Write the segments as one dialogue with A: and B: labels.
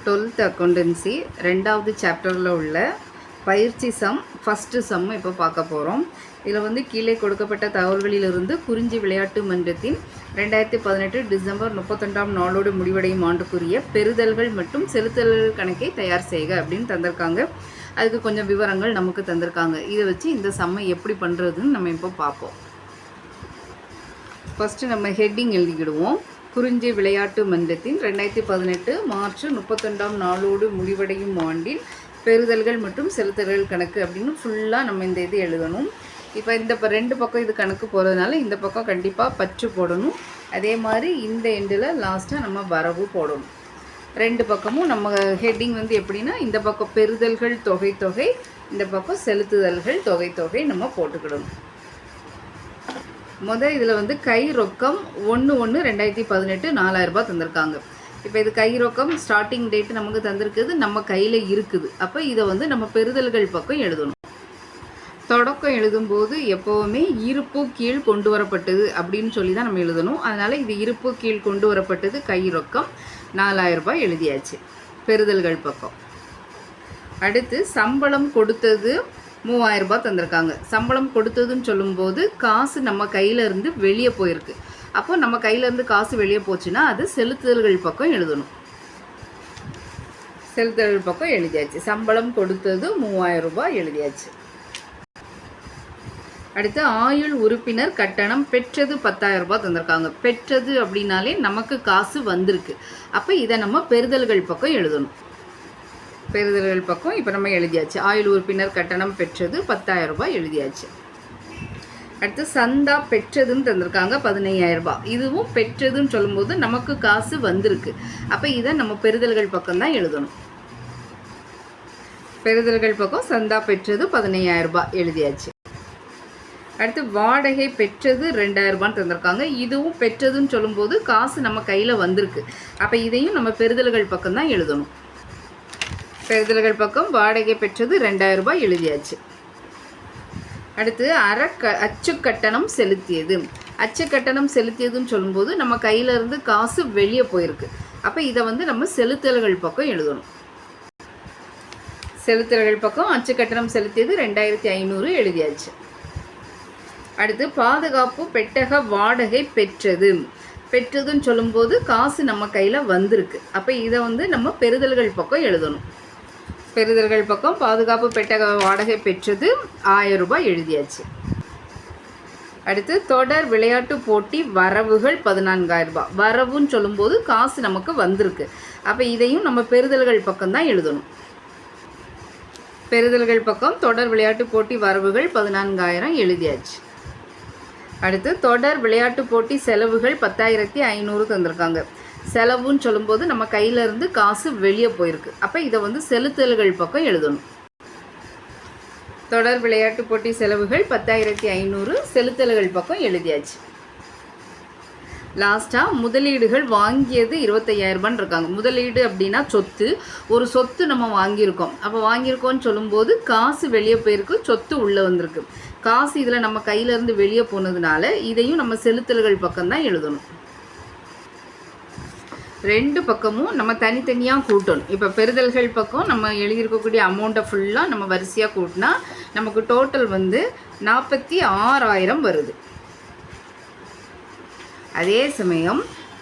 A: Twelfth accountancy 2வது சாப்டரில் உள்ள பயிற்சி சம் ஃபஸ்ட்டு சம் இப்போ பார்க்க போகிறோம். இதில் வந்து கீழே கொடுக்கப்பட்ட தகவல்களிலிருந்து குறிஞ்சி விளையாட்டு மன்றத்தின் 2018 டிசம்பர் 31ஆம் நாளோடு முடிவடையும் ஆண்டுக்குரிய பெறுதல்கள் மற்றும் செலுத்தல்கள் கணக்கை தயார் செய்க அப்படின்னு தந்திருக்காங்க. அதுக்கு கொஞ்சம் விவரங்கள் நமக்கு தந்திருக்காங்க. இதை வச்சு இந்த சம்மை எப்படி பண்ணுறதுன்னு நம்ம இப்போ பார்ப்போம். ஃபஸ்ட்டு நம்ம ஹெட்டிங் எழுதிக்கிடுவோம். குறிஞ்சி விளையாட்டு மன்றத்தின் 2018 மார்ச் 31ஆம் நாளோடு முடிவடையும் ஆண்டில் பெறுதல்கள் மற்றும் செலுத்தல்கள் கணக்கு அப்படின்னு ஃபுல்லாக நம்ம இந்த இது எழுதணும். இப்போ இந்த ரெண்டு பக்கம் இது கணக்கு போகிறதுனால இந்த பக்கம் கண்டிப்பாக பற்று போடணும். அதே மாதிரி இந்த எண்டில் லாஸ்ட்டாக நம்ம வரவு போடணும். ரெண்டு பக்கமும் நம்ம ஹெட்டிங் வந்து எப்படின்னா, இந்த பக்கம் பெறுதல்கள் தொகை தொகை, இந்த பக்கம் செலுத்துதல்கள் தொகை தொகை நம்ம போட்டுக்கிடணும். இதில் வந்து கை ரொக்கம் 1/1/2018 4000 ரூபாய் தந்திருக்காங்க. இப்போ இது கை ரொக்கம் ஸ்டார்டிங் டேட்டு நமக்கு தந்திருக்குது, நம்ம கையில் இருக்குது. அப்போ இதை வந்து நம்ம பெறுதல்கள் பக்கம் எழுதணும். தொடக்கம் எழுதும்போது எப்போவுமே இருப்பு கீழ் கொண்டு வரப்பட்டது அப்படின்னு சொல்லி தான் நம்ம எழுதணும். அதனால் இது இருப்பு கீழ் கொண்டு வரப்பட்டது கை ரொக்கம் 4000 ரூபாய் எழுதியாச்சு பெறுதல்கள் பக்கம். அடுத்து சம்பளம் கொடுத்தது 3000 ரூபாய் தந்திருக்காங்க. சம்பளம் கொடுத்ததுன்னு சொல்லும்போது காசு நம்ம கையிலேருந்து வெளியே போயிருக்கு. அப்போ நம்ம கையிலேருந்து காசு வெளியே போச்சுன்னா அது செலுத்துதல்கள் பக்கம் எழுதணும். செலுத்துதல்கள் பக்கம் எழுதியாச்சு. சம்பளம் கொடுத்தது 3000 ரூபாய் எழுதியாச்சு. அடுத்து ஆயுள் உறுப்பினர் கட்டணம் பெற்றது 10,000 ரூபாய் தந்திருக்காங்க. பெற்றது அப்படின்னாலே நமக்கு காசு வந்திருக்கு. அப்போ இதை நம்ம பெறுதல்கள் பக்கம் எழுதணும். பெறுதல்கள் பக்கம் இப்போ நம்ம எழுதியாச்சு. ஆயுள் உறுப்பினர் கட்டணம் பெற்றது 10,000 ரூபாய் எழுதியாச்சு. அடுத்து சந்தா பெற்றதுன்னு தந்திருக்காங்க 15,000 ரூபாய். இதுவும் பெற்றதுன்னு சொல்லும்போது நமக்கு காசு வந்திருக்கு. அப்போ இதை நம்ம பெறுதல்கள் பக்கம் தான் எழுதணும். பெறுதல்கள் பக்கம் சந்தா பெற்றது 15,000 ரூபாய் எழுதியாச்சு. அடுத்து வாடகை பெற்றது 2,000 ரூபான்னு தந்திருக்காங்க. இதுவும் பெற்றதுன்னு சொல்லும்போது காசு நம்ம கையில் வந்திருக்கு. அப்போ இதையும் நம்ம பெறுதல்கள் பக்கம் தான் எழுதணும். பெறுதல்கள் பக்கம் வாடகை பெற்றது 2,000 ரூபாய் எழுதியாச்சு. அடுத்து அச்சு கட்டணம் செலுத்தியது. அச்சு கட்டணம் செலுத்தியதுன்னு சொல்லும்போது நம்ம கையிலேருந்து காசு வெளியே போயிருக்கு. அப்போ இதை வந்து நம்ம செலுத்தல்கள் பக்கம் எழுதணும். செலுத்தல்கள் பக்கம் அச்சு கட்டணம் செலுத்தியது 2,500 எழுதியாச்சு. அடுத்து பாதுகாப்பு பெட்டக வாடகை பெற்றது. பெற்றதுன்னு சொல்லும்போது காசு நம்ம கையில் வந்திருக்கு. அப்போ இதை வந்து நம்ம பெறுதல்கள் பக்கம் எழுதணும். பெறுதல்கள் பக்கம் பாதுகாப்பு பெட்டக வாடகை பெற்றது 1000 ரூபாய் எழுதியாச்சு. அடுத்து தொடர் விளையாட்டு போட்டி வரவுகள் 14,000 ரூபாய். வரவுன்னு சொல்லும்போது காசு நமக்கு வந்திருக்கு. அப்போ இதையும் நம்ம பெறுதல்கள் பக்கம் தான் எழுதணும். பெறுதல்கள் பக்கம் தொடர் விளையாட்டு போட்டி வரவுகள் 14,000 எழுதியாச்சு. அடுத்து தொடர் விளையாட்டு போட்டி செலவுகள் 10,500 தந்திருக்காங்க. செலவுன்னு சொல்லும்போது நம்ம கையிலேருந்து காசு வெளியே போயிருக்கு. அப்போ இதை வந்து செலுத்தல்கள் பக்கம் எழுதணும். தொடர் விளையாட்டு போட்டி செலவுகள் 10,500 செலுத்தல்கள் பக்கம் எழுதியாச்சு. லாஸ்ட்டாக முதலீடுகள் வாங்கியது 25,000 ரூபான்னு இருக்காங்க. முதலீடு அப்படின்னா சொத்து. ஒரு சொத்து நம்ம வாங்கியிருக்கோம். அப்போ வாங்கியிருக்கோன்னு சொல்லும்போது காசு வெளியே போயிருக்கு, சொத்து உள்ளே வந்திருக்கு. காசு இதில் நம்ம கையிலேருந்து வெளியே போனதுனால இதையும் நம்ம செலுத்தல்கள் பக்கம் தான் எழுதணும். ரெண்டு பக்கமும் நம்ம தனித்தனியாக கூட்டணும். இப்போ பெறுதல்கள் பக்கம் நம்ம எழுதியிருக்கக்கூடிய அமௌண்ட்டை ஃபுல்லாக நம்ம வரிசையாக கூட்டினா நமக்கு டோட்டல் வந்து 46,000 வருது. அதே சமயம்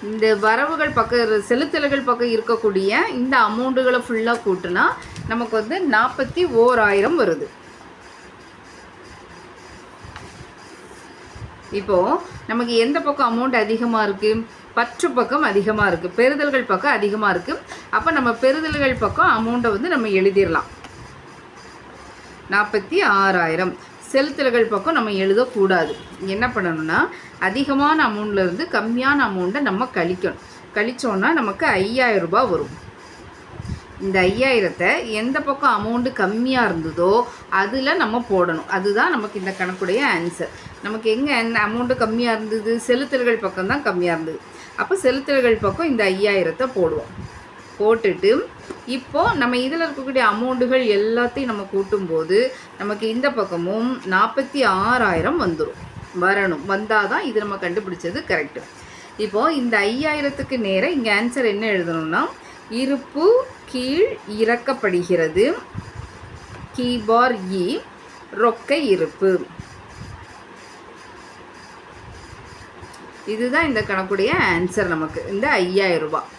A: இந்த வரவுகள் பக்கம் செலுத்தல்கள் பக்கம் இருக்கக்கூடிய இந்த அமௌண்ட்டுகளை ஃபுல்லாக கூட்டினா நமக்கு வந்து 41,000 வருது. இப்போது நமக்கு எந்த பக்கம் அமௌண்ட் அதிகமாக இருக்குது? பற்று பக்கம் அதிகமாக இருக்குது, பெறுதல்கள் பக்கம் அதிகமாக இருக்குது. அப்போ நம்ம பெறுதல்கள் பக்கம் அமௌண்ட்டை வந்து நம்ம எழுதிடலாம் 46,000. செலுத்தல்கள் பக்கம் நம்ம எழுதக்கூடாது. என்ன பண்ணணும்னா, அதிகமான அமௌண்ட்லேருந்து கம்மியான அமௌண்ட்டை நம்ம கழிக்கணும். கழித்தோன்னா நமக்கு 5,000 ரூபாய் வரும். இந்த 5,000த்தை எந்த பக்கம் அமௌண்ட்டு கம்மியாக இருந்ததோ அதில் நம்ம போடணும். அதுதான் நமக்கு இந்த கணக்குடைய ஆன்சர். நமக்கு எங்கே அமௌண்ட்டு கம்மியாக இருந்தது? செலுத்தல்கள் பக்கம் தான் கம்மியாக இருந்தது. அப்போ செலுத்தல்கள் பக்கம் இந்த 5,000த்தை போடுவோம். போட்டுட்டு இப்போது நம்ம இதில் இருக்கக்கூடிய அமௌண்ட்டுகள் எல்லாத்தையும் நம்ம கூட்டும்போது நமக்கு இந்த பக்கமும் 46,000 வரணும். வந்தால் தான் இது நம்ம கண்டுபிடிச்சது கரெக்டு. இப்போது இந்த 5,000க்கு நேராக இங்கே ஆன்சர் என்ன எழுதணும்னா, இருப்பு கீழ் இறக்கப்படுகிறது. கி பார் இ ரொக்க இருப்பு. இதுதான் இந்த கணக்குடைய ஆன்சர் நமக்கு, இந்த 5000 ரூபாய்.